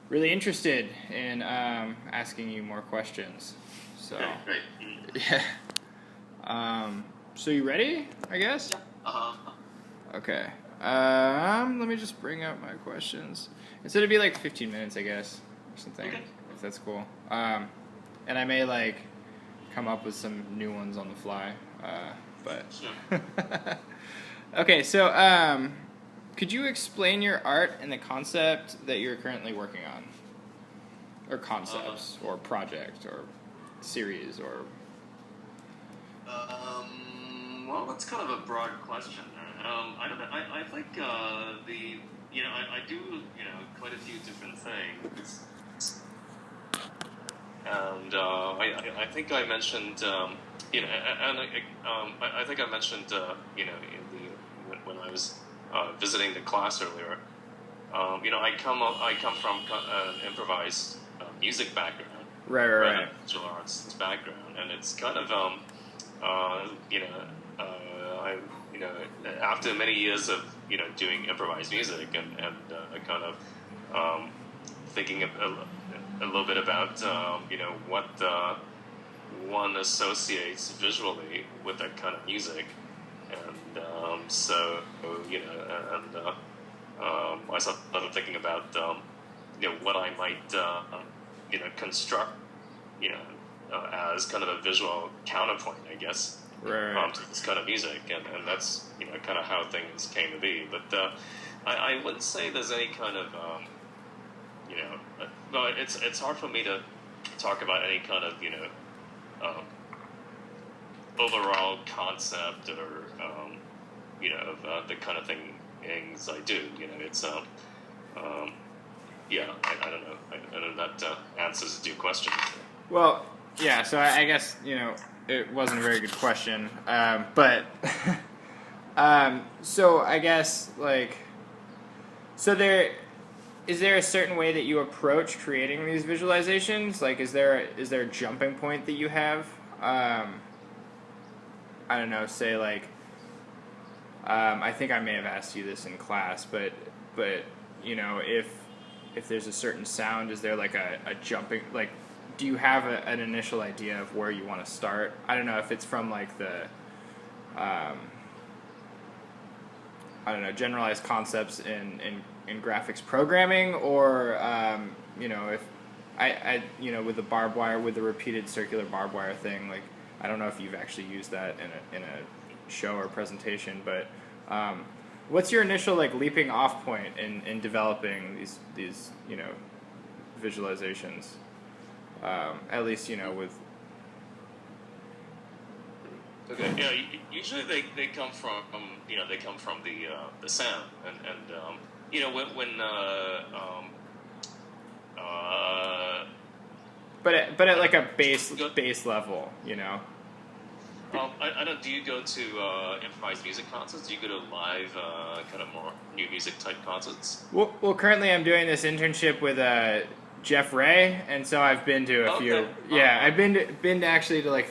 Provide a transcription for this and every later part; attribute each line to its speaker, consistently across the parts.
Speaker 1: really interested in asking you more questions. So,
Speaker 2: Okay, great.
Speaker 1: yeah. So you ready? I guess.
Speaker 2: Yeah. Uh-huh.
Speaker 1: Okay. Let me just bring up my questions. It's gonna be like 15 minutes, I guess, or something,
Speaker 2: Okay.
Speaker 1: if that's cool. And I may like come up with some new ones on the fly. But
Speaker 2: Sure.
Speaker 1: okay. So, could you explain your art and the concept that you're currently working on, or
Speaker 2: Uh,
Speaker 1: concepts, or project, or series, or
Speaker 2: well, that's kind of a broad question. I don't know. I think I do quite a few different things, and I think I mentioned I think I mentioned in the when I was visiting the class earlier. I come from an improvised music background,
Speaker 1: right, right,
Speaker 2: rather
Speaker 1: right.
Speaker 2: than visual arts background, and it's kind of you know I after many years of doing improvised music and kind of thinking a little bit about what one associates visually with that kind of music, and so and I started thinking about what I might construct as kind of a visual counterpoint, I guess,
Speaker 1: Right.
Speaker 2: to this kind of music, and that's kind of how things came to be. But I wouldn't say there's any kind of well, it's hard for me to talk about any kind of um, overall concept or of the kind of things I do. It's yeah, I don't know. I don't know if that answers your question.
Speaker 1: Well, yeah. So I guess it wasn't a very good question, but so I guess like so there is there a certain way that you approach creating these visualizations? Like, is there a jumping point that you have? I don't know. Say like I think I may have asked you this in class, but if there's a certain sound, is there like a jumping like? Do you have an initial idea of where you want to start? I don't know if it's from like the I don't know, generalized concepts in graphics programming, or if with the barbed wire, with the repeated circular barbed wire thing, like I don't know if you've actually used that in a show or presentation, but what's your initial like leaping off point in developing these visualizations? At least with
Speaker 2: Okay. Yeah. Usually they come from they come from the sound and when
Speaker 1: but at
Speaker 2: I
Speaker 1: like
Speaker 2: don't
Speaker 1: a
Speaker 2: do you go
Speaker 1: base level,
Speaker 2: I don't do you go to improvised music concerts? Do you go to live kind of more new music type concerts?
Speaker 1: Well, currently I'm doing this internship with Jeff Ray, and so I've been to a
Speaker 2: Okay.
Speaker 1: few. Yeah, I've been to actually to like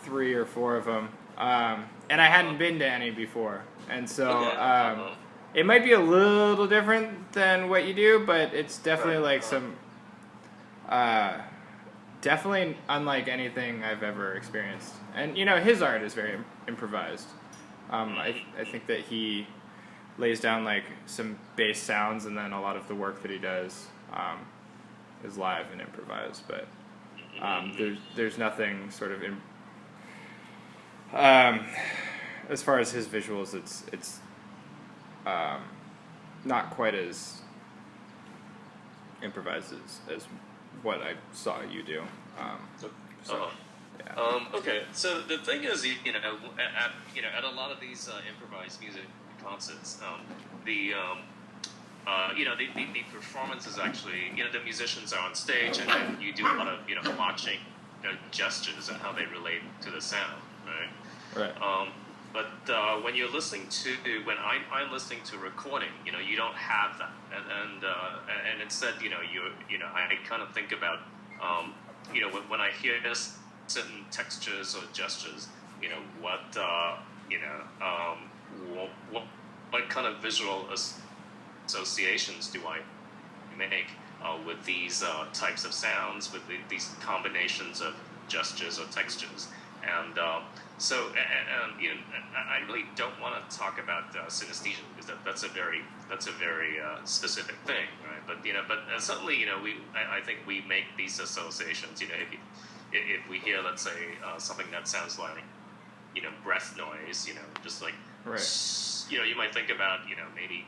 Speaker 1: three or four of them, and I hadn't been to any before, and so
Speaker 2: Okay.
Speaker 1: it might be a little different than what you do, but it's definitely
Speaker 2: Right.
Speaker 1: like some uh, definitely unlike anything I've ever experienced. And his art is very improvised. I think that he lays down like some bass sounds, and then a lot of the work that he does is live and improvised. But there's nothing sort of as far as his visuals, it's not quite as improvised as what I saw you do.
Speaker 2: So,
Speaker 1: So
Speaker 2: uh-huh.
Speaker 1: yeah.
Speaker 2: Okay, so the thing is, at a lot of these improvised music concerts, the performance is actually, the musicians are on stage and then you do a lot of, watching gestures and how they relate to the sound, right?
Speaker 1: Right.
Speaker 2: But when I'm listening to recording, you don't have that, and instead, I kind of think about, when I hear certain textures or gestures, what, what kind of visual associations do I make? with these types of sounds, with these combinations of gestures or textures, and you know, I really don't want to talk about synesthesia because that's a very specific thing, right? But you know, certainly, you know, I think we make these associations. You know, if we hear, let's say, something that sounds like, you know, breath noise, you know, just like,
Speaker 1: right.
Speaker 2: you know, you might think about, you know, maybe,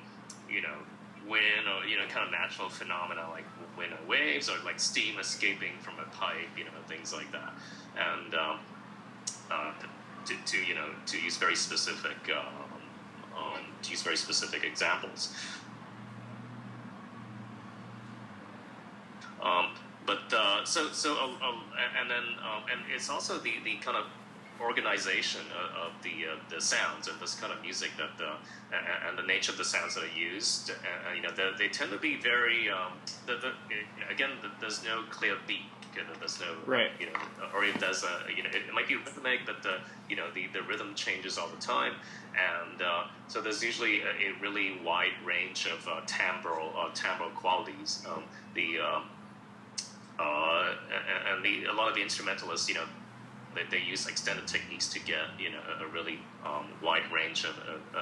Speaker 2: you know, wind or, you know, kind of natural phenomena like wind or waves, or like steam escaping from a pipe, you know, things like that. And to you know, to use very specific examples. And it's also the kind of organization of the sounds and this kind of music that and the nature of the sounds that are used. You know, they tend to be very again, there's no clear beat. There's no
Speaker 1: right.
Speaker 2: You know, or if there's you know, it might be rhythmic, but you know, the rhythm changes all the time, and so there's usually a really wide range of timbral qualities. A lot of the instrumentalists, you know, they use extended techniques to get, you know, a really wide range of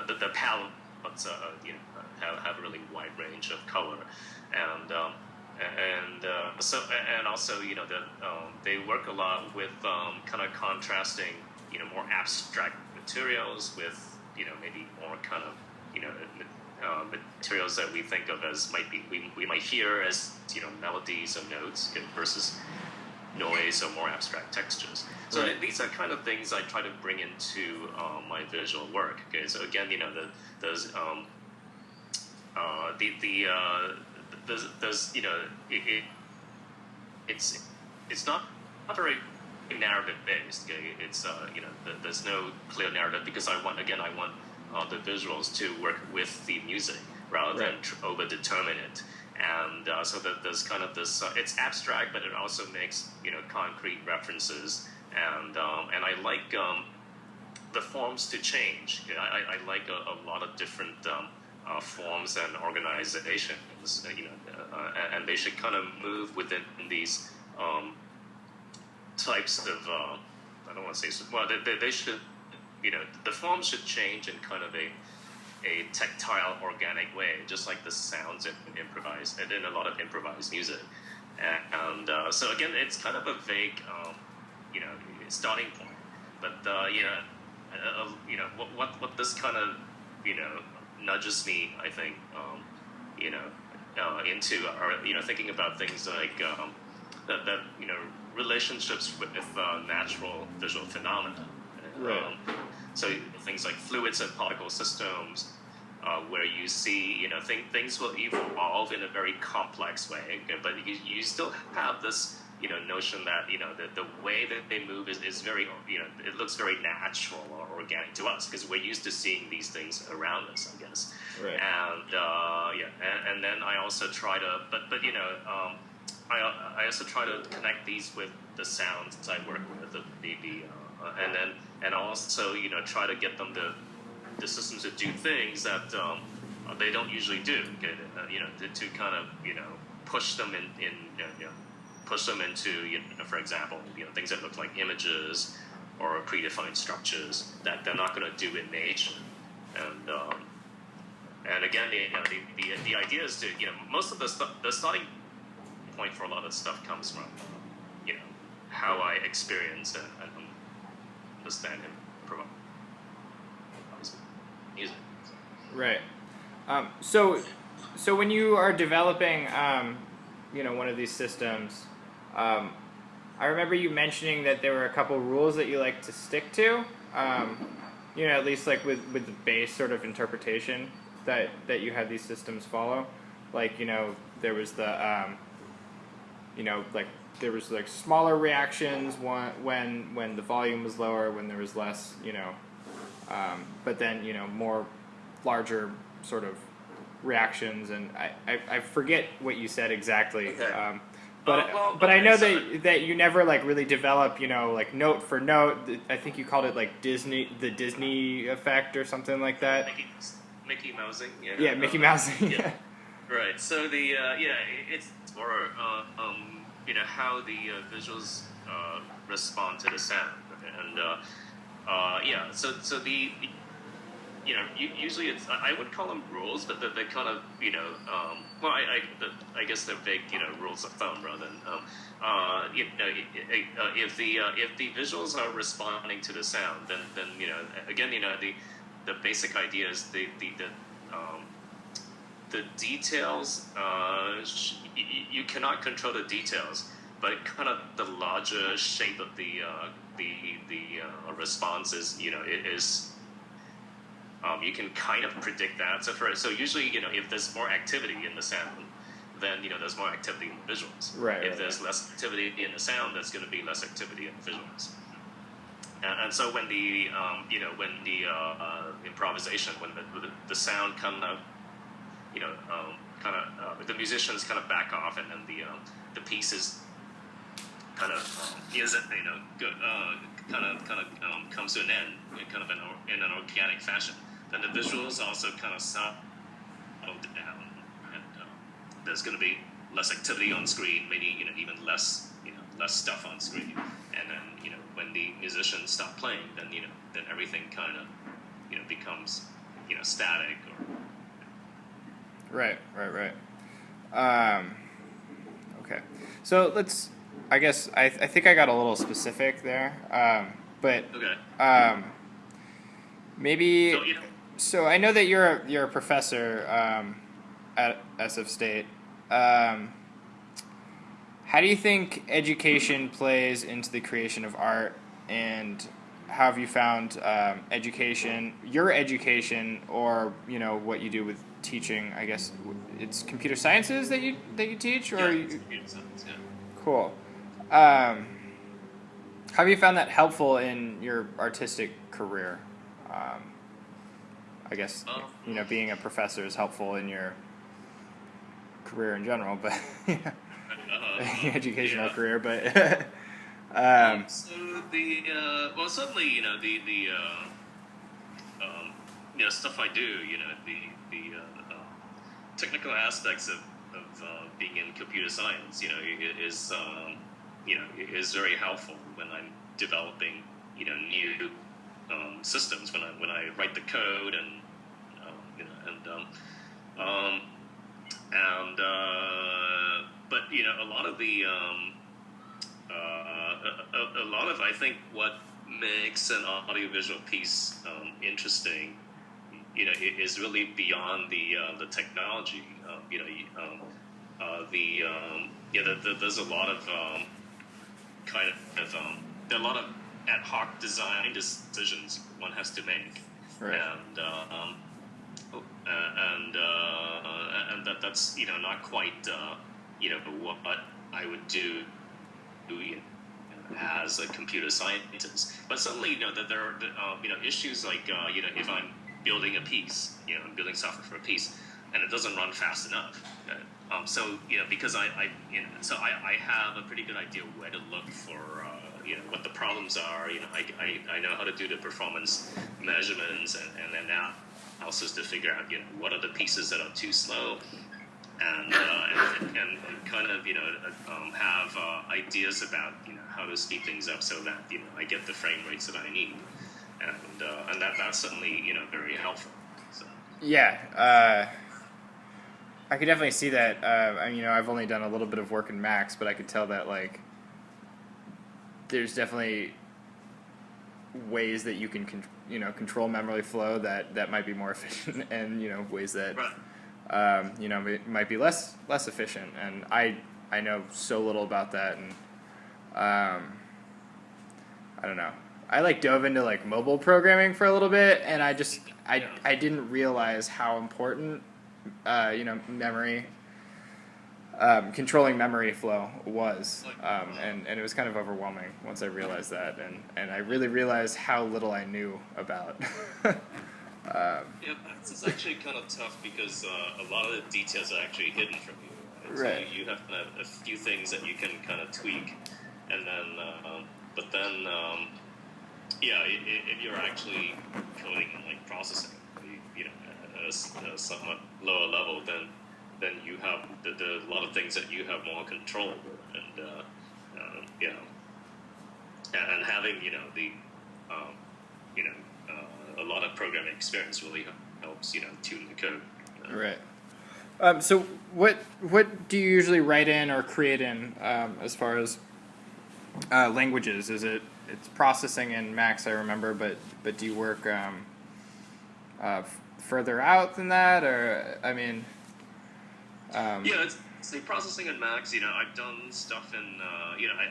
Speaker 2: the palettes, you know, have a really wide range of color, and also, you know, they work a lot with kind of contrasting, you know, more abstract materials with, you know, maybe more kind of, you know, materials that we think of as we might hear as, you know, melodies or notes versus noise or more abstract textures. So
Speaker 1: right.
Speaker 2: These are kind of things I try to bring into my visual work. Okay, so again, you know, there's you know, it's not very narrative based. Okay, it's you know, there's no clear narrative because I want the visuals to work with the music rather than over determine it. And so that there's kind of this. It's abstract, but it also makes, you know, concrete references. And I like the forms to change. Okay? I like a lot of different forms and organizations. You know, and they should kind of move within these types of. I don't want to say. Well, they should. You know, the forms should change in kind of a tactile, organic way, just like the sounds in a lot of improvised music. And so again, it's kind of a vague, you know, starting point. But you know, what this kind of, you know, nudges me, I think, you know, into are, you know, thinking about things like that you know, relationships with natural visual phenomena.
Speaker 1: Right.
Speaker 2: So things like fluids and particle systems, where you see, you know, things will evolve in a very complex way, okay? But you still have this, you know, notion that, you know, the way that they move is very, you know, it looks very natural or organic to us because we're used to seeing these things around us, I guess.
Speaker 1: Right.
Speaker 2: And and then I also try to, but you know, I also try to connect these with the sounds I work with, and also, you know, try to get them the systems to do things that they don't usually do. Okay? You know, to kind of, you know, push them you know, push them into, you know, for example, you know, things that look like images or predefined structures that they're not going to do in nature. And again, you know, the idea is to, you know, most of the starting point for a lot of stuff comes from, you know, how I experience and understand and provide music.
Speaker 1: Right. So when you are developing, you know, one of these systems, I remember you mentioning that there were a couple rules that you like to stick to. You know, at least like with the base sort of interpretation that you had these systems follow. Like, you know, there was the, you know, like there was like smaller reactions when the volume was lower, when there was less, you know, but then, you know, more larger sort of reactions, and I forget what you said exactly.
Speaker 2: Okay.
Speaker 1: But I know that you never like really develop, you know, like note for note. I think you called it like the Disney effect or something like that.
Speaker 2: Mickey Mousing.
Speaker 1: Yeah, Mickey Mousing.
Speaker 2: Yeah. Right. So it's more how the visuals respond to the sound, and So the usually I would call them rules, but they're kind of I guess they're vague rules of thumb rather than if the visuals are responding to the sound, then again the basic idea is the details. You cannot control the details, but kind of the larger shape of the response is you can kind of predict that. So usually if there's more activity in the sound, then there's more activity in the visuals.
Speaker 1: Right.
Speaker 2: If there's less activity in the sound, there's going to be less activity in the visuals. And so when the improvisation, when the sound kind of the musicians kind of back off, and then the pieces kind of comes to an end, kind of in an organic fashion. Then the visuals also kind of settle down, and there's going to be less activity on screen, maybe even less stuff on screen. And then when the musicians stop playing, then then everything kind of becomes static.
Speaker 1: Right. Okay. So let's. I guess I think I got a little specific there, but
Speaker 2: Okay.
Speaker 1: Maybe. So I know that you're a professor at SF State. How do you think education plays into the creation of art, and how have you found your education, or what you do with teaching? I guess it's computer sciences that you teach, or
Speaker 2: it's computer science. Yeah.
Speaker 1: Cool. How have you found that helpful in your artistic career? I guess being a professor is helpful in your career in general, but educational career. But
Speaker 2: so certainly the stuff I do, the technical aspects of being in computer science, is very helpful when I'm developing new systems, when I write the code but a lot of I think what makes an audiovisual piece interesting is really beyond the technology. There's a lot of there are a lot of ad hoc design decisions one has to make,
Speaker 1: right.
Speaker 2: And that's not quite what I would do as a computer scientist. But certainly that there are issues like if I'm building a piece, building software for a piece, and it doesn't run fast enough. So because I have a pretty good idea where to look for what the problems are. I know how to do the performance measurements and analysis to figure out what are the pieces that are too slow, and kind of have ideas about how to speed things up so that I get the frame rates that I need, and that's certainly very helpful. So.
Speaker 1: Yeah. I could definitely see that. I've only done a little bit of work in Max, but I could tell that there's definitely ways that you can control memory flow that might be more efficient, and ways that might be less efficient. And I know so little about that, and I don't know. I dove into mobile programming for a little bit, and I didn't realize how important memory, controlling memory flow was, and it was kind of overwhelming once I realized that, and I really realized how little I knew about.
Speaker 2: It's actually kind of tough because a lot of the details are actually hidden from you.
Speaker 1: Right.
Speaker 2: So you have a few things that you can kind of tweak, and then, if you're actually coding and processing, at a somewhat lower level, then then you have a lot of things that you have more control over, and you know, and having the a lot of programming experience really helps tune the code.
Speaker 1: Right. So what do you usually write in or create in as far as languages? It's processing in Max, I remember, but do you work further out than that, or I mean?
Speaker 2: Yeah, it's the processing in Max. I've done stuff in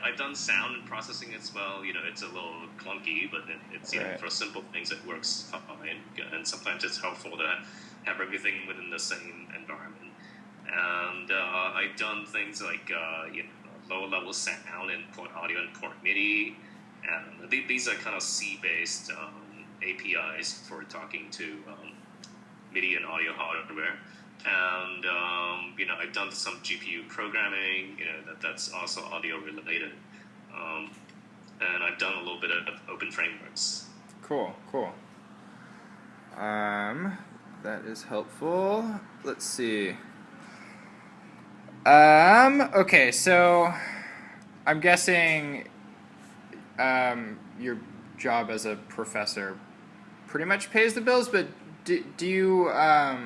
Speaker 2: I've done sound and processing as well. It's a little clunky, but it's
Speaker 1: Right.
Speaker 2: for simple things it works fine. And sometimes it's helpful to have everything within the same environment. And I've done things like lower level sound and port audio and port MIDI, and these are kind of C-based APIs for talking to MIDI and audio hardware. And I've done some GPU programming. That's also audio related. And I've done a little bit of open frameworks.
Speaker 1: Cool. That is helpful. Let's see. Okay, so I'm guessing your job as a professor pretty much pays the bills, but do you how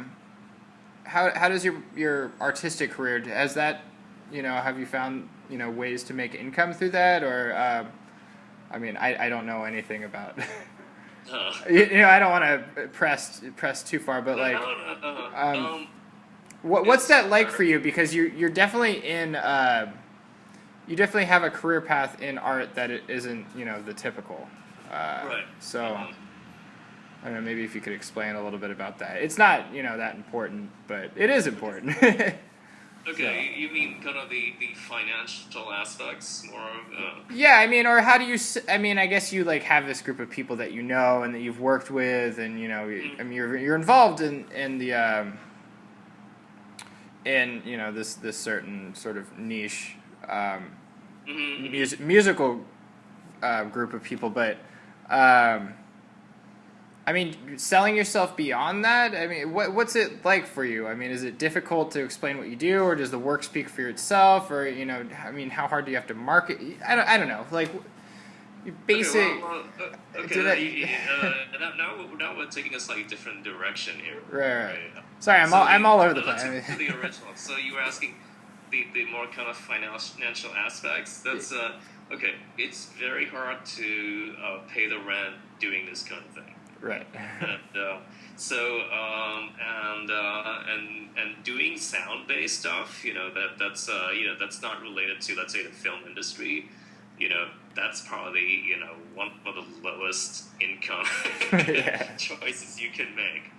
Speaker 1: does your artistic career, has that, have you found ways to make income through that, or I mean, I don't know anything about I don't want to press too far, but like what's that like for you, because you're definitely in you definitely have a career path in art that it isn't the typical
Speaker 2: Right.
Speaker 1: So I don't know, maybe if you could explain a little bit about that. It's not that important, but it is important.
Speaker 2: Okay, you mean kind of the financial aspects more?
Speaker 1: Yeah, I mean, or how do you? I mean, I guess you like have this group of people that you know and that you've worked with, and I mean, you're involved in the in this certain sort of niche musical group of people, but I mean, selling yourself beyond that, I mean, what's it like for you? I mean, is it difficult to explain what you do, or does the work speak for itself, or I mean, how hard do you have to market? I don't know, like basic.
Speaker 2: Okay, now we're taking a slightly different direction here.
Speaker 1: Right. Sorry, I'm all over the place.
Speaker 2: To the original. So you were asking the more kind of financial aspects. That's okay. It's very hard to pay the rent doing this kind of thing.
Speaker 1: Right.
Speaker 2: And doing sound-based stuff, that's not related to, let's say, the film industry. That's probably one of the lowest income choices you can make.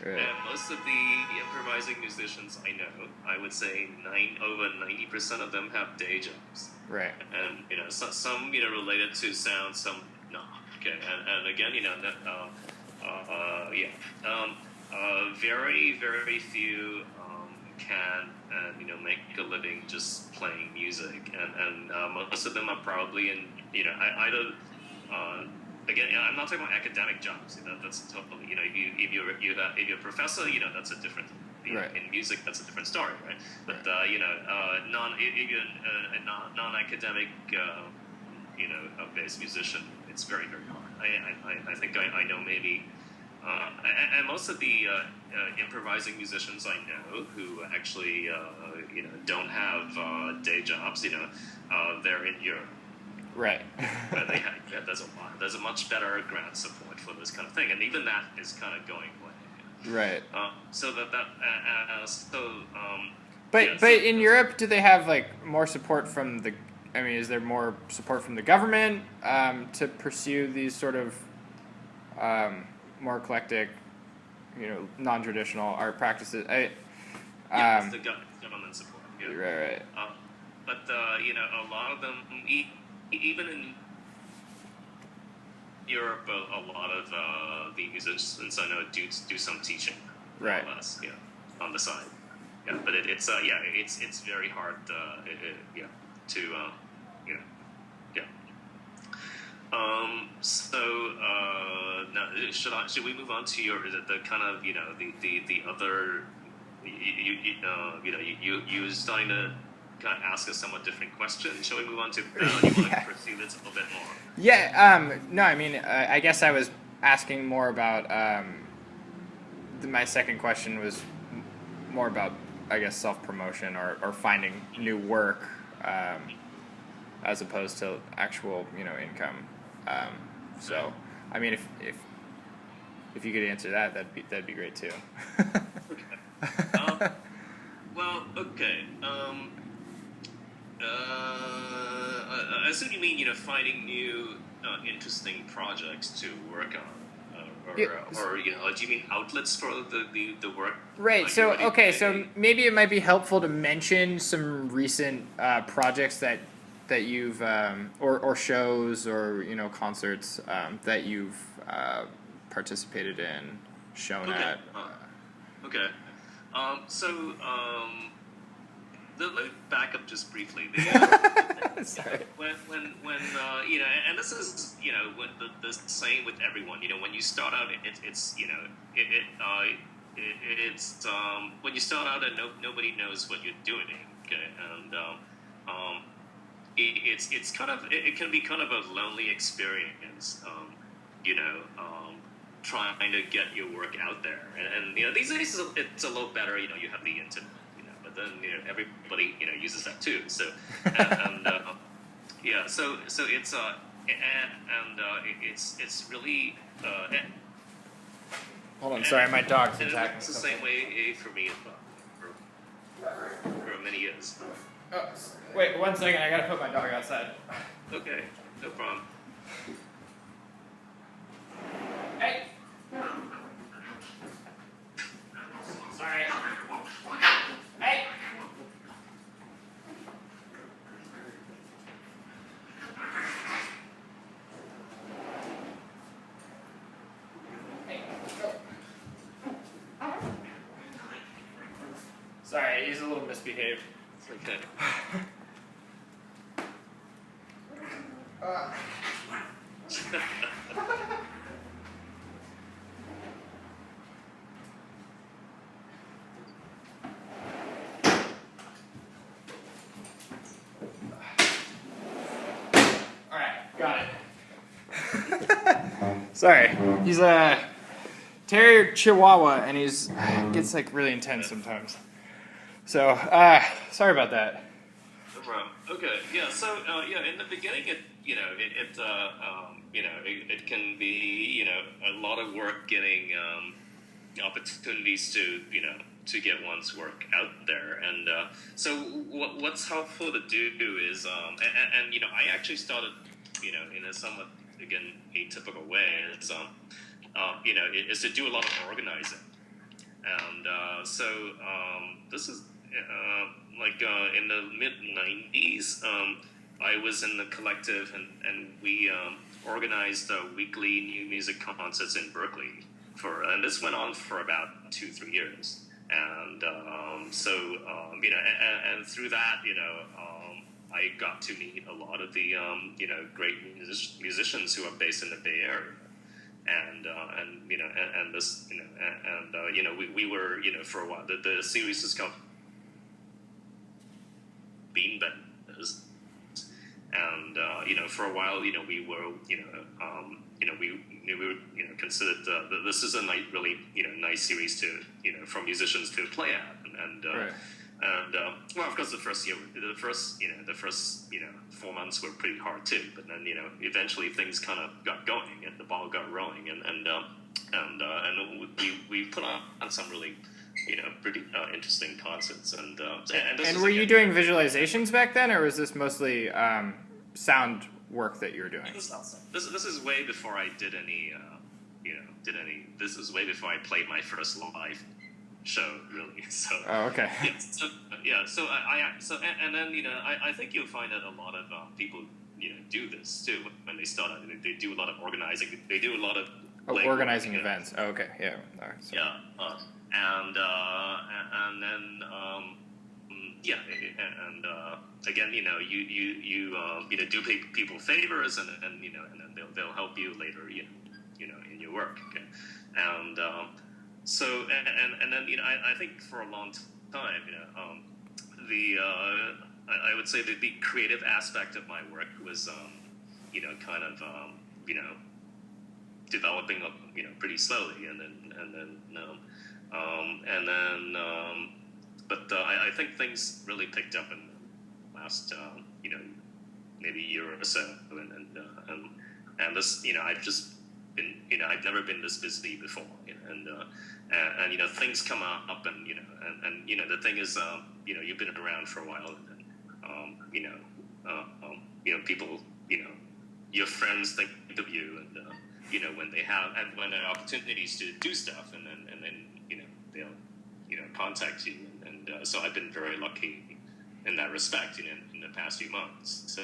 Speaker 2: Right. And most of the improvising musicians I know, I would say over 90% of them have day jobs.
Speaker 1: Right.
Speaker 2: And some related to sound, some no. Okay, and again, very, very few can make a living just playing music, and most of them are probably in either again, I'm not talking about academic jobs. That's totally if you're a professor, that's a different.
Speaker 1: Right.
Speaker 2: In music, that's a different story, right? But if you're a non-academic based musician, it's very, very hard. I think I know maybe, and most of the improvising musicians I know who actually don't have day jobs, they're in Europe.
Speaker 1: Right.
Speaker 2: There's a much better grant support for this kind of thing, and even that is kind of going away.
Speaker 1: Right.
Speaker 2: But
Speaker 1: in Europe, do they have like more support from the? I mean, is there more support from the government to pursue these sort of more eclectic, non-traditional art practices?
Speaker 2: It's the government support. Yeah.
Speaker 1: Right.
Speaker 2: But a lot of them, even in Europe, a lot of the musicians I know do some teaching,
Speaker 1: right?
Speaker 2: More or less, on the side. Yeah, but it's very hard. Now should we move on to the kind of the other you starting to kind of ask a somewhat different question. Shall we move on to Bell? You want to pursue this a little bit more?
Speaker 1: Yeah. No, I mean, I guess I was asking more about. My second question was more about, I guess, self-promotion or finding new work, as opposed to actual, income. So, I mean, if you could answer that, that'd be great too.
Speaker 2: Okay. Well, okay. I assume you mean finding new interesting projects to work on, or do you mean outlets for the work?
Speaker 1: Right. So okay. So maybe it might be helpful to mention some recent projects that you've or shows or concerts that you've participated in, shown at.
Speaker 2: Okay. Let me back up just briefly.
Speaker 1: Sorry.
Speaker 2: When and this is the same with everyone. When you start out, it's when you start out and nobody knows what you're doing. Okay, and it's kind of it can be kind of a lonely experience. Trying to get your work out there, and these days it's a little better. You have the internet. But then everybody uses that too. So so it's really.
Speaker 1: Hold on, sorry, my dog's attacking.
Speaker 2: It's the same way for me for many years.
Speaker 1: Oh, wait 1 second, I gotta put my dog outside.
Speaker 2: Okay, no problem.
Speaker 1: Hey. Sorry. Hey. Sorry, he's a little misbehaved.
Speaker 2: It's okay.
Speaker 1: Sorry, he's a terrier Chihuahua, and gets like really intense sometimes. So, sorry about that.
Speaker 2: No problem. Okay, yeah. So, in the beginning, it can be a lot of work getting opportunities to get one's work out there, and so what's helpful to do is I actually started in a somewhat, again, atypical way is to do a lot of organizing, and this is in the mid-90s. I was in the collective, and we organized weekly new music concerts in Berkeley and this went on for about 2-3 years, and and through that I got to meet a lot of the great musicians who are based in the Bay Area, we were for a while the series is called Beanbenders, and for a while we were we were considered this is a really nice series to for musicians to play at,
Speaker 1: right.
Speaker 2: And well, of course, the first 4 months were pretty hard too. But then eventually things kind of got going and the ball got rolling, and we put on some really pretty interesting concerts. And
Speaker 1: were you doing visualizations back then, or was this mostly sound work that you were doing?
Speaker 2: This is way before I did any This is way before I played my first live show, really. So.
Speaker 1: Oh, okay.
Speaker 2: Yeah. So I think you'll find that a lot of people do this too when they start out. They do a lot of organizing. They do a lot of
Speaker 1: organizing events. Oh, okay. Yeah. All right. So.
Speaker 2: Yeah. Again, you do people favors, and then they'll help you later, in your work. Okay, and So and then I think for a long time the I would say that the creative aspect of my work was kind of developing up pretty slowly, but I think things really picked up in the last maybe year or so, and this I've just been I've never been this busy before, and things come up, and the thing is you've been around for a while, and people your friends think of you, and when they have and when there are opportunities to do stuff, and then they'll contact you, and so I've been very lucky in that respect in the past few months. So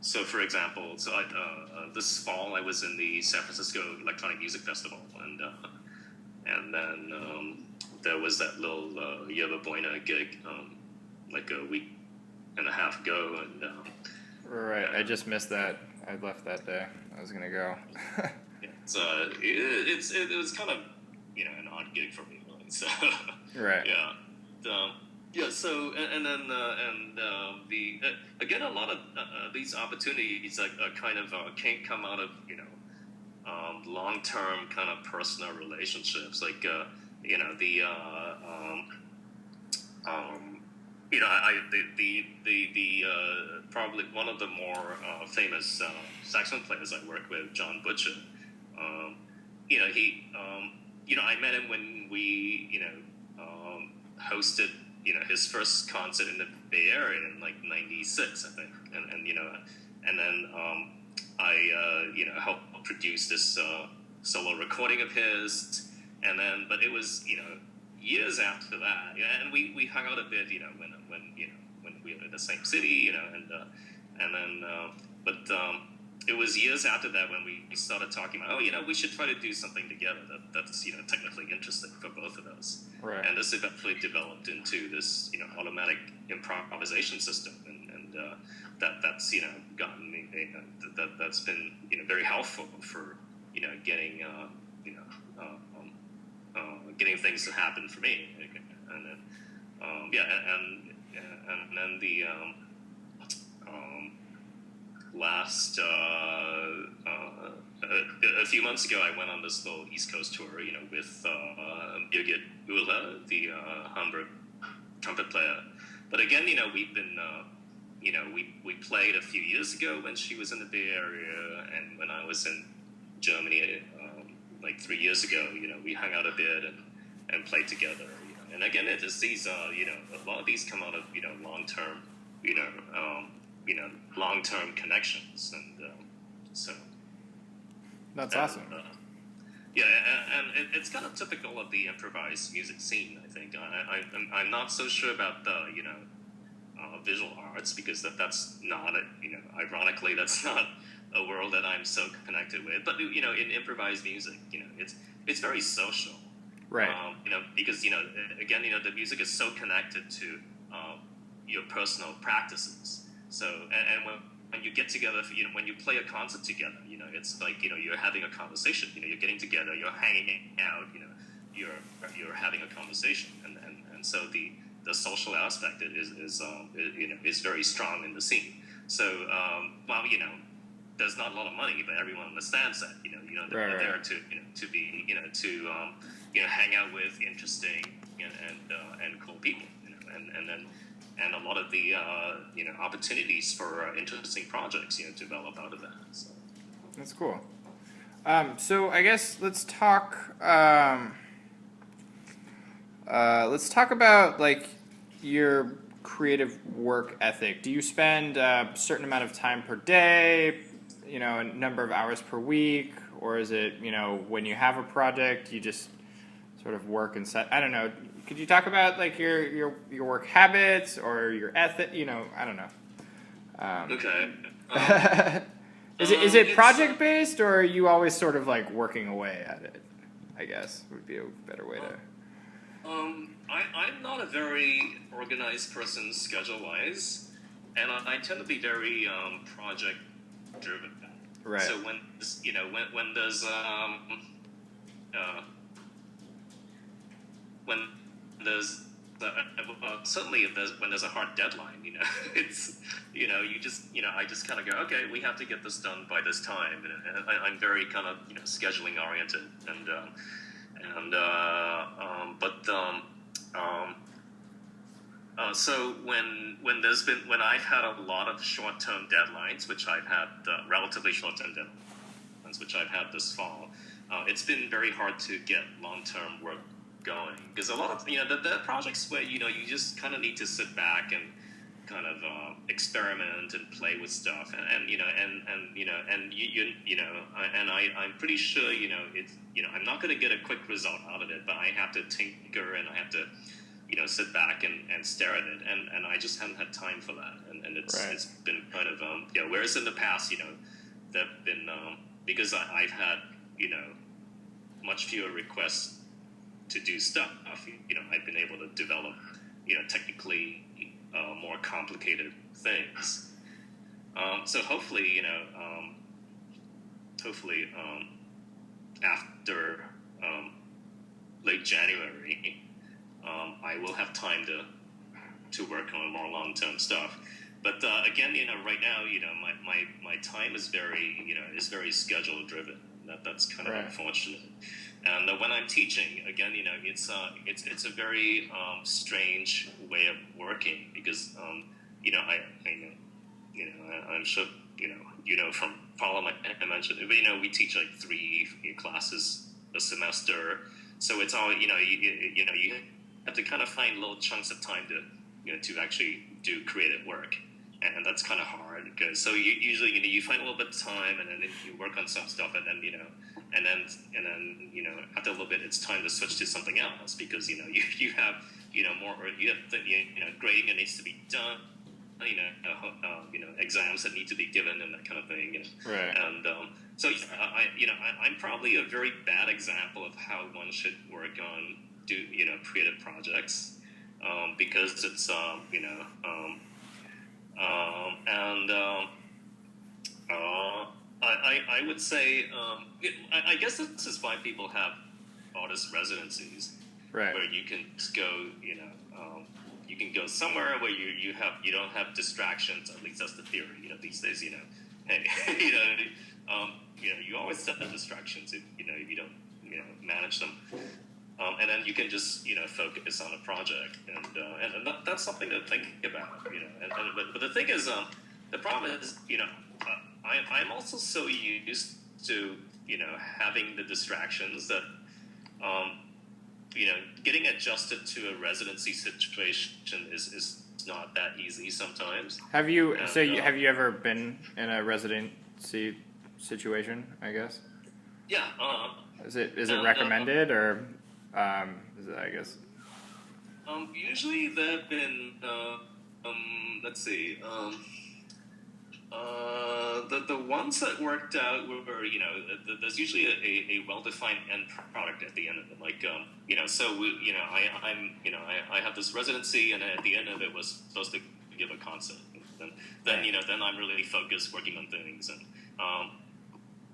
Speaker 2: so for example, this fall I was in the San Francisco Electronic Music Festival, and then there was that little Yerba Buena gig like a week and a half ago, and
Speaker 1: right, I just missed that. I left that day. I was gonna go.
Speaker 2: It was kind of an odd gig for me, so
Speaker 1: right.
Speaker 2: Yeah. So and then the again, a lot of these opportunities kind of can't come out of long-term kind of personal relationships, like probably one of the more famous saxophone players I work with, John Butcher. I met him when we hosted his first concert in the Bay Area in like '96, I think, and then I helped produce this solo recording of his, but it was years after that, and we hung out a bit, when we were in the same city, but it was years after that when we started talking about, we should try to do something together that's technically interesting for both of us.
Speaker 1: Right.
Speaker 2: And this eventually developed into this automatic improvisation system, and that's gotten me that's been very helpful for getting getting things to happen for me, and then and then the last a few months ago, I went on this little East Coast tour, with Birgit Uhle, the Hamburg trumpet player. But again, we've been, we played a few years ago when she was in the Bay Area, and when I was in Germany, like 3 years ago, we hung out a bit and played together. And again, it is these, a lot of these come out of, long-term, long-term connections, and so.
Speaker 1: That's awesome.
Speaker 2: And it's kind of typical of the improvised music scene, I think. I'm not so sure about the, visual arts, because that's not, ironically, that's not a world that I'm so connected with. But, in improvised music, it's very social.
Speaker 1: Right.
Speaker 2: Because, again, the music is so connected to your personal practices. So, and when you get together, when you play a concert together, it's like, you're having a conversation, you're getting together, you're hanging out, you're having a conversation. And so the social aspect is very strong in the scene. So, while, there's not a lot of money, but everyone understands that, they're there to be, to hang out with interesting and cool people, and a lot of the opportunities for interesting projects develop out of that. So.
Speaker 1: That's cool. So I guess let's talk about like your creative work ethic. Do you spend a certain amount of time per day, a number of hours per week, or is it, when you have a project you just sort of work and set? I don't know. Could you talk about like your work habits or your ethic? I don't know.
Speaker 2: Okay.
Speaker 1: Is it project based, or are you always sort of like working away at it? I guess would be a better way to.
Speaker 2: I'm not a very organized person schedule wise, and I tend to be very project driven.
Speaker 1: Right.
Speaker 2: So when when there's when there's certainly if when there's a hard deadline, it's you just I just kind of go, okay, we have to get this done by this time, and I'm very kind of scheduling oriented, so when I've had a lot of short-term deadlines, which I've had relatively short-term deadlines, which I've had this fall, it's been very hard to get long-term work going, because a lot of the projects where you just kind of need to sit back and kind of experiment and play with stuff, and I'm pretty sure it's I'm not going to get a quick result out of it, but I have to tinker and I have to sit back and stare at it, and I just haven't had time for that, and it's been kind of whereas in the past there've been because I've had much fewer requests to do stuff, I've been able to develop technically more complicated things. So hopefully after late January, I will have time to work on more long-term stuff. But again, right now, my time is very schedule driven. That's kind of unfortunate. And when I'm teaching, again, it's a very strange way of working, because I'm sure from following I mentioned, but we teach like 3 classes a semester, so it's all you have to kind of find little chunks of time to actually do creative work, and that's kind of hard, because so you usually you find a little bit of time, and then you work on some stuff, and then and then after a little bit it's time to switch to something else, because you have more, or you have grading that needs to be done, exams that need to be given, and that kind of thing,
Speaker 1: Right.
Speaker 2: And so I'm probably a very bad example of how one should work on creative projects, because it's I would say I guess this is why people have artist residencies,
Speaker 1: Right.
Speaker 2: where you can just go you can go somewhere where you don't have distractions. At least that's the theory. These days, hey, you always have distractions if you don't manage them, and then you can just focus on a project, and that's something to think about. But the thing is, the problem is, I'm also so used to having the distractions that getting adjusted to a residency situation is not that easy sometimes.
Speaker 1: Have you have you ever been in a residency situation, I guess?
Speaker 2: Yeah.
Speaker 1: Is it recommended, or is it, I guess?
Speaker 2: Usually there have been let's see, the ones that worked out were there's usually a well-defined end product at the end of it, like so I have this residency, and at the end of it was supposed to give a concert, and then I'm really focused working on things,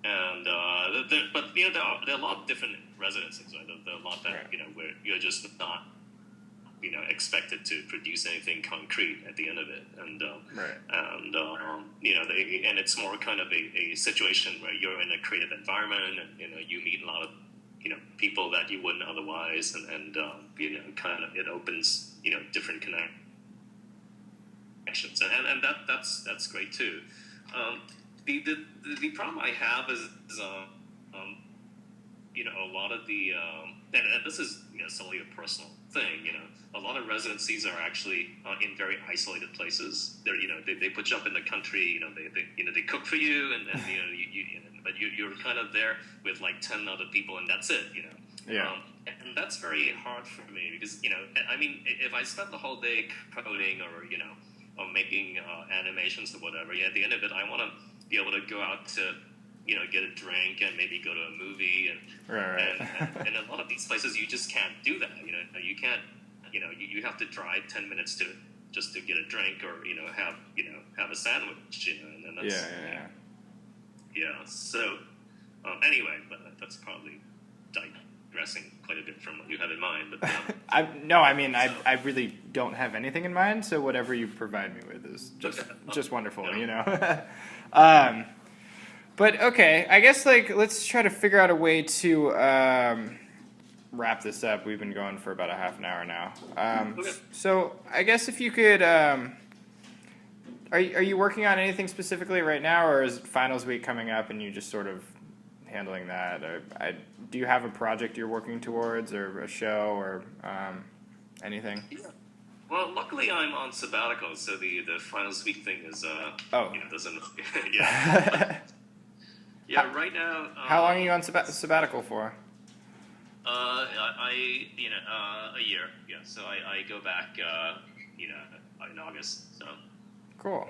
Speaker 2: but there are a lot of different residencies, right? There are a lot that where you're just not expected to produce anything concrete at the end of it, and and it's more kind of a situation where you're in a creative environment, and you meet a lot of people that you wouldn't otherwise, and kind of it opens different connections, and that's great too. The problem I have is a lot of the and this is solely a personal thing. A lot of residencies are actually in very isolated places. They're they put you up in the country. They cook for you, and but you're kind of there with like 10 other people, and that's it.
Speaker 1: Yeah.
Speaker 2: And that's very hard for me, because I mean, if I spend the whole day coding or making animations or whatever, at the end of it, I want to be able to go out to get a drink and maybe go to a movie, and and a lot of these places you just can't do that. You can't. You have to drive 10 minutes to get a drink, or have a sandwich. And that's, Yeah. So anyway, but that's probably digressing quite a bit from what you had in mind. But
Speaker 1: I really don't have anything in mind. So whatever you provide me with is just wonderful.
Speaker 2: Yeah.
Speaker 1: You know. But okay, I guess like let's try to figure out a way to wrap this up. We've been going for about a half an hour now.
Speaker 2: Okay.
Speaker 1: So I guess if you could, are you working on anything specifically right now, or is finals week coming up and you just sort of handling that? Or do you have a project you're working towards, or a show, or anything?
Speaker 2: Yeah. Well, luckily I'm on sabbatical, so the finals week thing is doesn't yeah. Yeah, right now.
Speaker 1: How long are you on sabbatical for?
Speaker 2: I a year. Yeah, so I go back in August. So.
Speaker 1: Cool.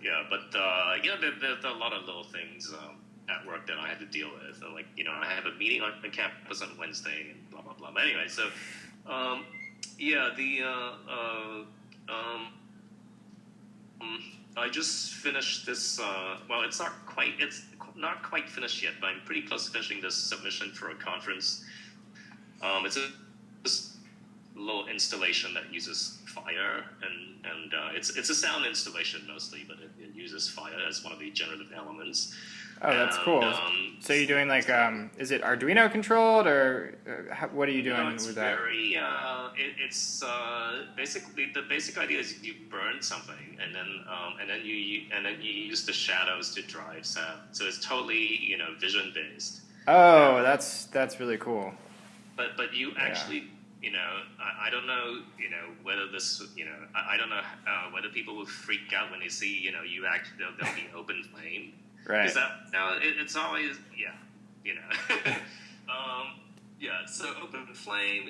Speaker 2: Yeah, but there's a lot of little things at work that I had to deal with. Like I have a meeting on the campus on Wednesday and blah blah blah. But anyway, so I just finished this. Well, it's not quite finished yet, but I'm pretty close to finishing this submission for a conference. It's this little installation that uses fire, and it's a sound installation mostly, but it uses fire as one of the generative elements.
Speaker 1: Oh, that's cool. So you're doing like, is it Arduino controlled, or what are you doing with that?
Speaker 2: It's basically the basic idea is you burn something, and then you use the shadows to drive sound. So it's totally vision based.
Speaker 1: Oh, that's really cool.
Speaker 2: But you actually. I don't know, whether this, I don't know whether people will freak out when they see, you actually, there'll be open flame.
Speaker 1: Right.
Speaker 2: Is that, it's always, so open flame,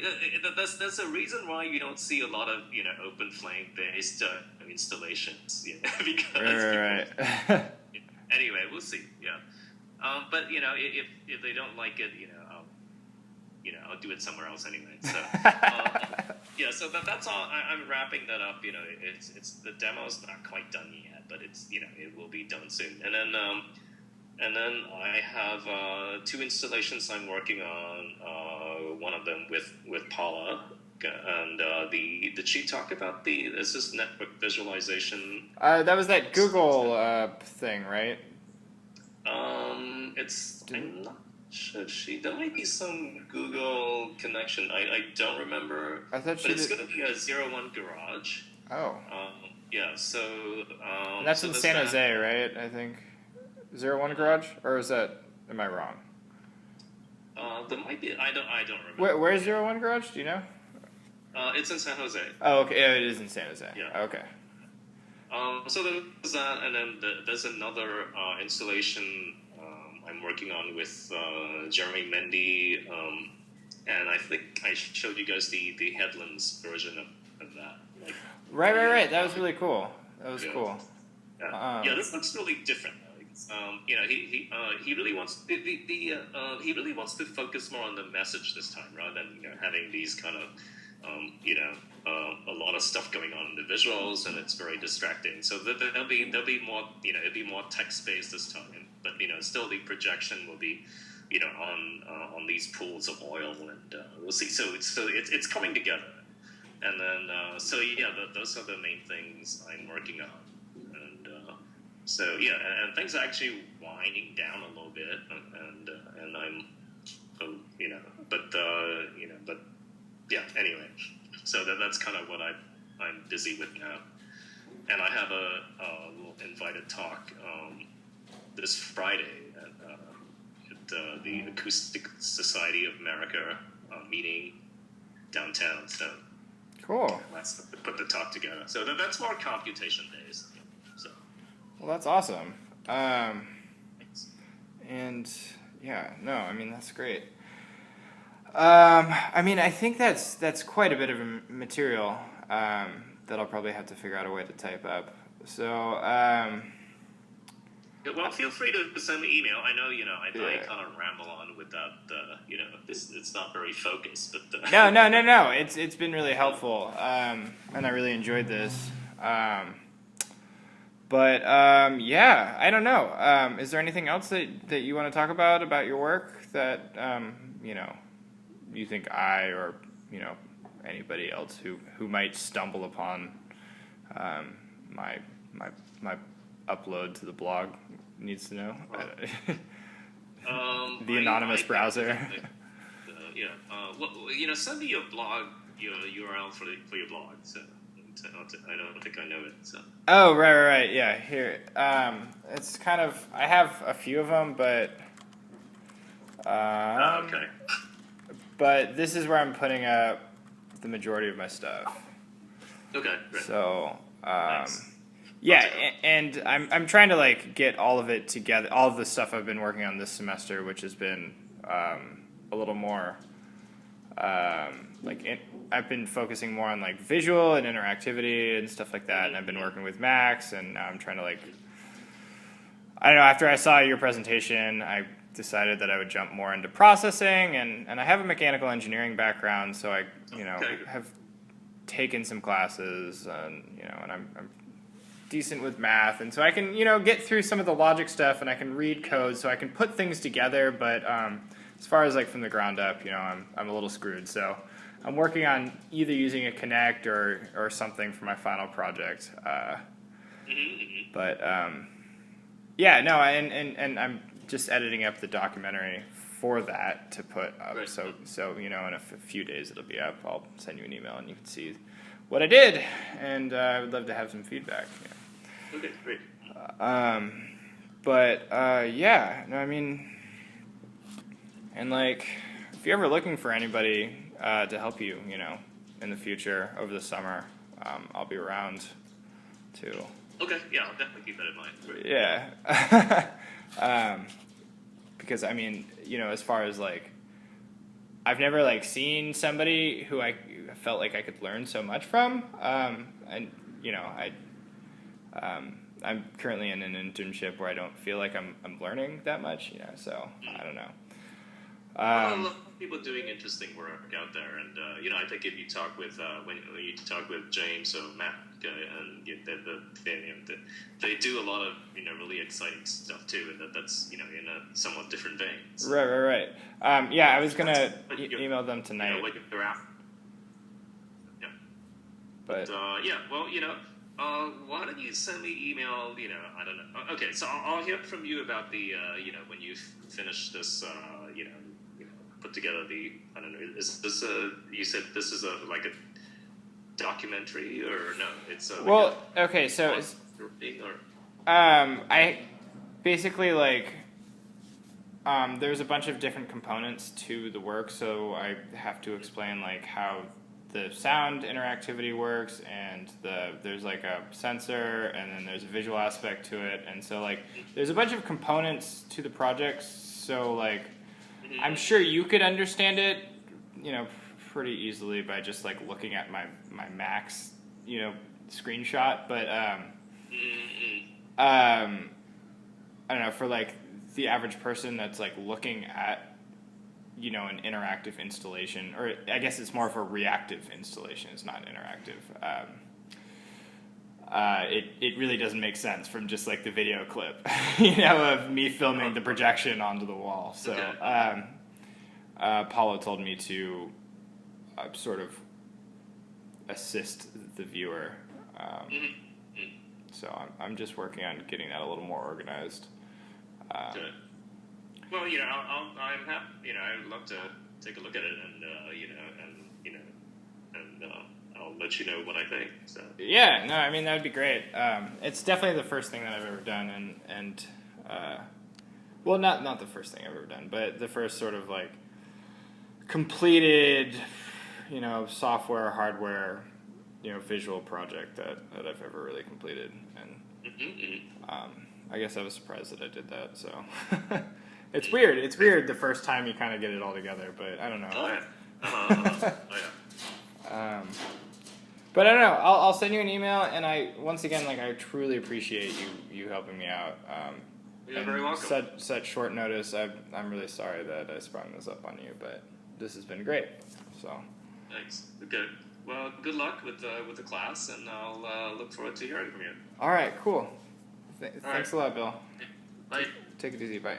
Speaker 2: there's a reason why you don't see a lot of, open flame based installations, because
Speaker 1: right.
Speaker 2: Anyway, we'll see, yeah. But, if they don't like it, I'll do it somewhere else anyway. So, so that's all. I'm wrapping that up. It's the demo's not quite done yet, but it's it will be done soon. And then I have 2 installations I'm working on. One of them with Paula, and did she talk about this is network visualization?
Speaker 1: That was that Google thing, right?
Speaker 2: I'm not. There might be some Google connection. I don't remember.
Speaker 1: I thought
Speaker 2: it's going to be a 01 garage.
Speaker 1: Oh.
Speaker 2: So.
Speaker 1: And that's in San Jose, right? I think 01 garage, or is that? Am I wrong?
Speaker 2: There might be. I don't remember.
Speaker 1: Where's 01 garage? Do you know?
Speaker 2: It's in San Jose.
Speaker 1: Oh, okay. Yeah, it is in San Jose.
Speaker 2: Yeah.
Speaker 1: Okay.
Speaker 2: So there's that, and then there's another installation. I'm working on with Jeremy Mendy, and I think I showed you guys the Headlands version of that. Like,
Speaker 1: right. That was really cool. That was cool.
Speaker 2: Yeah, this looks really different. He really wants he really wants to focus more on the message this time, rather than having these kind of a lot of stuff going on in the visuals, and it's very distracting. So there'll be more it'll be more text based this time, but still the projection will be on these pools of oil, and we'll see. So it's coming together, and then those are the main things I'm working on, and and things are actually winding down a little bit, and I'm but anyway, so that's kind of what I'm busy with now, and I have a little invited talk this Friday at the Acoustic Society of America meeting downtown. So
Speaker 1: cool.
Speaker 2: Let's put the talk together. So that's more computation based. So
Speaker 1: well, that's awesome.
Speaker 2: Thanks.
Speaker 1: And that's great. I think that's quite a bit of material that I'll probably have to figure out a way to type up. So,
Speaker 2: well, feel free to send me email. I know, I kind of ramble on with that. It's not very focused, but
Speaker 1: no. It's been really helpful, and I really enjoyed this. But yeah, I don't know. Is there anything else that you want to talk about your work that you know, you think I or you know anybody else who might stumble upon my upload to the blog needs to know? The anonymous browser.
Speaker 2: Well, you know, send me your blog, your URL for your blog. So I don't think I know it. So.
Speaker 1: Oh, right. Yeah, here. It's kind of. I have a few of them, but.
Speaker 2: Okay.
Speaker 1: But this is where I'm putting up the majority of my stuff.
Speaker 2: Okay. Great.
Speaker 1: So.
Speaker 2: Thanks.
Speaker 1: Yeah, and I'm trying to like get all of it together, all of the stuff I've been working on this semester, which has been a little more I've been focusing more on like visual and interactivity and stuff like that, and I've been working with Max, and now I'm trying to like, I don't know, after I saw your presentation, I decided that I would jump more into processing, and I have a mechanical engineering background, so I have taken some classes, and and I'm decent with math, and so I can get through some of the logic stuff, and I can read code, so I can put things together. But as far as like from the ground up, I'm a little screwed. So I'm working on either using a Connect or something for my final project. But yeah, no, and I'm just editing up the documentary for that to put up. Right. So in a few days it'll be up. I'll send you an email and you can see what I did, and I would love to have some feedback. Yeah.
Speaker 2: Okay, great.
Speaker 1: But yeah, no, I mean, and like, if you're ever looking for anybody to help you, in the future over the summer, I'll be around too.
Speaker 2: Okay, yeah, I'll definitely keep that in mind. Great.
Speaker 1: Yeah. Because I mean, as far as like, I've never like seen somebody who I felt like I could learn so much from, and I'm currently in an internship where I don't feel like I'm learning that much, so I don't know.
Speaker 2: I love people doing interesting work out there, and I think if you talk with when you talk with James or Matt, and they do a lot of really exciting stuff too, and that's in a somewhat different vein. So.
Speaker 1: Right. Yeah, I was gonna email them tonight.
Speaker 2: They're out. Yeah. But yeah, well, why don't you send me email? I don't know. Okay, so I'll hear from you about the when you finish this. Put together the, I don't know, is this you said this is like a documentary, or no, it's
Speaker 1: okay, so it's,
Speaker 2: or?
Speaker 1: I basically like, there's a bunch of different components to the work, so I have to explain like how the sound interactivity works, and there's like a sensor, and then there's a visual aspect to it, and so like there's a bunch of components to the project, so like I'm sure you could understand it, pretty easily by just like looking at my Max, screenshot. But I don't know, for like the average person that's like looking at an interactive installation, or I guess it's more of a reactive installation. It's not interactive. It really doesn't make sense from just like the video clip, of me filming the projection onto the wall. So Paulo told me to sort of assist the viewer. So I'm just working on getting that a little more organized.
Speaker 2: Good. Well, I'm happy. I'd love to take a look at it, and I'll let you know what I think. So.
Speaker 1: Yeah, no, I mean that would be great. It's definitely the first thing that I've ever done, and well, not the first thing I've ever done, but the first sort of like completed, software, hardware, visual project that I've ever really completed, and I guess I was surprised that I did that. So it's weird. It's weird the first time you kind of get it all together, but I don't know.
Speaker 2: Oh yeah. Oh yeah.
Speaker 1: But I don't know. I'll send you an email, and once again, I truly appreciate you helping me out.
Speaker 2: You're very welcome.
Speaker 1: Such short notice. I'm really sorry that I sprung this up on you, but this has been great. So.
Speaker 2: Thanks. Okay. Well, good luck with the class, and I'll look forward to hearing from you.
Speaker 1: All right. Cool. Thanks a lot, Bill.
Speaker 2: Bye.
Speaker 1: Take it easy. Bye.